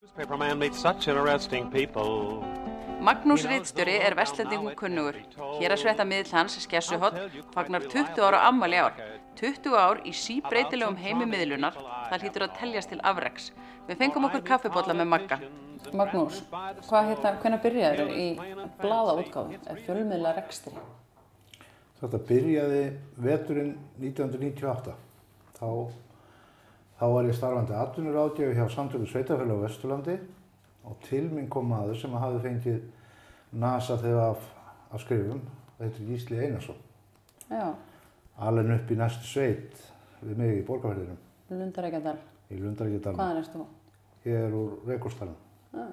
Newspaperman meets such interesting people. Magnús ritstjóri vestlendingum kunnugur. Héraðsfréttamiðill hans, Skessuhorn, fagnar 20 ára afmæli í ár. 20 ár í síbreytilegum heimi miðlunar, það hlýtur að teljast til afreks. Við fengum okkur kaffibolla með Magga. Magnús, hvenær byrjaðir í blaðaútgáfu, fjölmiðla rekstri? Þetta byrjaði veturinn 1998. Þá var ég starfandi atvinnuráðgjafi hjá Samtökum sveitarfélaga á Vesturlandi og til mín kom maður sem hafði fengið NASA þegar af skrifum. Það heitir Gísli Einarsson. Já. Alinn upp í næstu sveit við mig í Borgarfirðinum. Lundareykjadal. Í Lundareykjadal. Hvaðan erst þú? Ég úr Reykholtsdalnum. Já.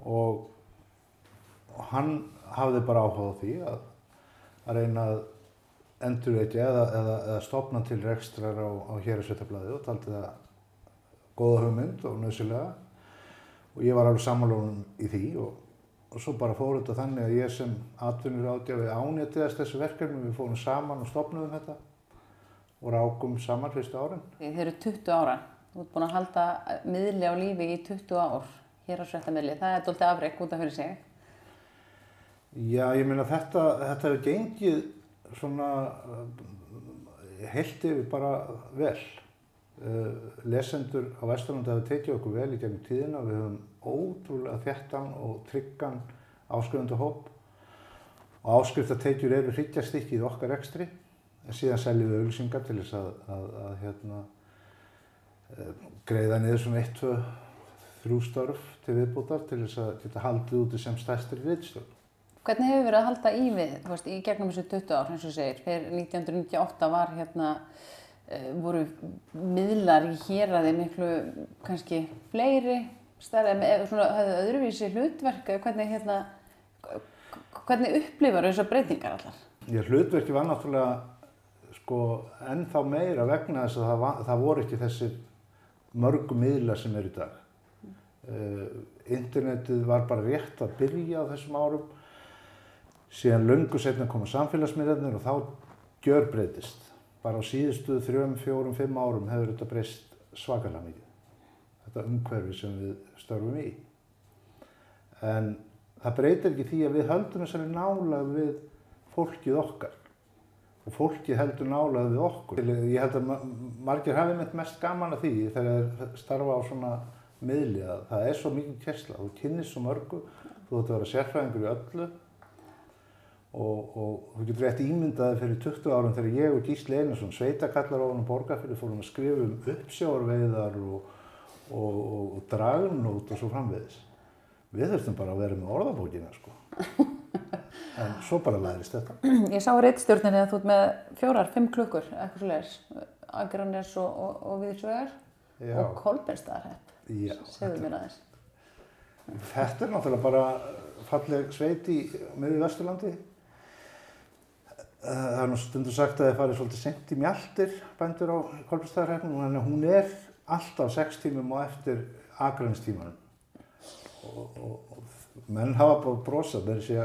Og hann hafði bara áhuga á því að reyna að endurvekja eða stofna til rekstrar á Héraðsfréttablaðið og taldi það góða hugmynd og nauðsynlega. Og ég var alveg sammála honum í því og svo bara fór þetta þannig að ég sem atvinnuráðgjafi ánetjaðist þessu verkefni. Við fórum saman og stofnuðum þetta og rákum saman fyrstu árin. Þið eru 20 ára. Þú ert búin að halda miðli á lífi í 20 ár, Héraðsfréttamiðli. Það er dálítið afrek út af fyrir sig. Já, ég meina þetta hefur gengið svona heilt yfir bara vel. Lesendur á Vesturlandi hafa tekið okkur vel í gegnum tíðina. Við höfum ótrúlega þéttan og tryggan áskrifendahóp og áskriftartekjur eru hryggjarstykki í okkar rekstri. En síðan seljum við auglýsingar til þess að greiða niður svona 1, 2, 3 störf til viðbótar til þess að geta haldið úti sem stærstri ritstjórn. Hvernig hefur verið að halda í við, í gegnum þessu 20 ár, eins og segir? Fyrir 1998 var voru miðlar í héraði miklu kannski fleiri, stærri, höfðu öðruvísi hlutverk, hvernig upplifar þessar breytingar allar? Já, hlutverki var náttúrulega ennþá meira vegna þess að það voru ekki þessir mörgu miðlar sem eru í dag. Internetið var bara rétt að byrja á þessum árum. Síðan löngu seinna koma samfélagsmiðlarnir og þá gjörbreytist. Bara á síðustu 3, 4, 5 árum hefur þetta breyst svakalega mikið. Þetta umhverfi sem við störfum í. En það breytir ekki því að við höldum þessari nálægð við fólkið okkar. Og fólkið heldur nálægð við okkur. Ég held að margir hafi mest gaman að því þegar þeir starfa á svona miðli að það er svo mikið keyrsla. Þú kynnist svo mörgu, þú ætti að vera sérfræðingur í öllu. Og þú getur rétt ímyndaði fyrir 20 árum þegar ég og Gísli Einarsson, sveitakallar á honum Borgarfirði, fórum að skrifa uppsjávarveiðar og dragnót og svo framvegis. Við þurftum bara að vera með orðabókina, sko. En svo bara lærist þetta. Ég sá ritstjórninni að þú ert með 4, 5 klukkur, eitthvað svoleiðis. Akranes og Víðsvegar og Kolbeinsstaðahrepp. Já. Segðu mér aðeins. Þetta er náttúrulega bara falleg sveit í miðju Vesturlandi. Það er nú stundum sagt að það farið svolítið seint í mjaltir bændur á Kolbeinsstaðahreppnum, þannig að hún er alltaf 6 tímum á eftir Akranestímanum. Og menn hafa bara brosað með þessi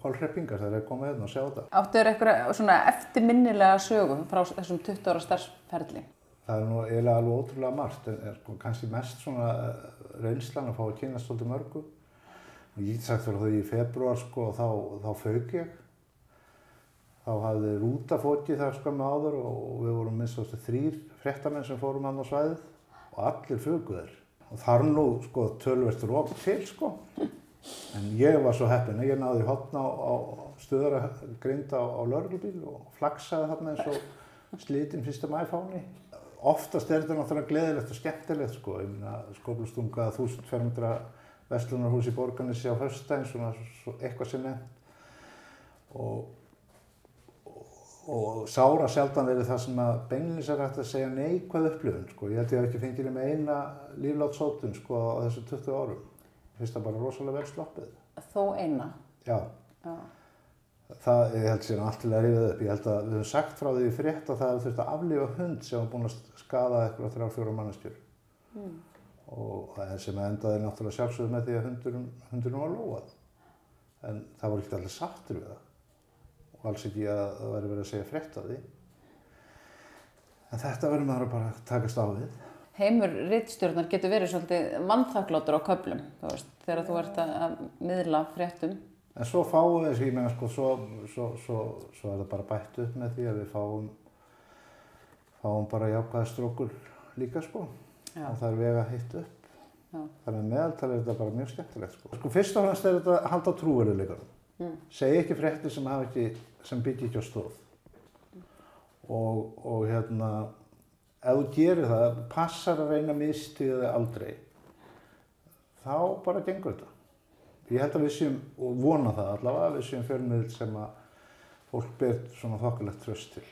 kolhreppingar þegar þeir koma hérna og sjá þetta. Áttu þér eitthvað svona eftirminnilega sögu frá þessum 20 ára starfsferli? Það er nú eiginlega alveg ótrúlega margt, en kannski mest svona reynslan að fá að kynnast svolítið mörgu. Ég get sagt fyrir því í febrúar þá fauk ég. Þá hafði rúta fokið þar skömmu áður og við vorum minnst 3 fréttamenn sem fórum hann á svæðið og allir fuku þeir. Og þar nú töluvert rok til En ég var svo heppinn að ég náði horn á stuðaragrind á lögreglubíl og flaksaði þarna eins og slitinn 1. maí-fáni. Oftast er þetta náttúrulega gleðilegt og skemmtilegt Ég meina skóflustunga 1000 fermetra verslunarhús í Borgarnesi á föstudaginn, svona eitthvað sem nefnt. Og sára sjaldan verið það sem að beinlínis er hægt að segja neikvæð upplifun. Ég held ég hef ekki fengið nema eina líflátsótun á þessu 20 árum. Finnst það bara rosalega vel sloppið. Þó eina? Já. Ég held sér allt til að rifja upp. Ég held að við höfum sagt frá því í frétt að það hefur þurft að aflífa hund sem var búinn að skaða eitthvað 3-4 manneskjur. Og sem endaði náttúrulega sjálfsögðu með því að hundurinn var lóað. En það voru ekki allir sáttir við það. Og alls ekki að það væri verið að segja frétt af því. En þetta verður maður bara að takast á við. heimur ritstjórnar getur verið svolítið vanþakklátur á köflum, þú veist, þegar þú ert að miðla fréttum. En svo fáum við, ég meina sko, svo er það bara bætt upp með því að við fáum bara jákvæða strókur líka sko. Já. Og það er vega hitt upp. Já. Þannig að meðaltal er þetta bara mjög skemmtilegt sko. Sko fyrst og fremst er þetta að halda á trúverðugleikanum. Segi ekki fréttir sem byggja ekki á stoð. Og hérna, ef þú gerir það, passar að reyna að mistíða þig aldrei, þá bara gengur þetta. Ég held að við séum, og vona það allavega, við séum fjölmiðill sem að fólk ber svona þokkalegt traust til.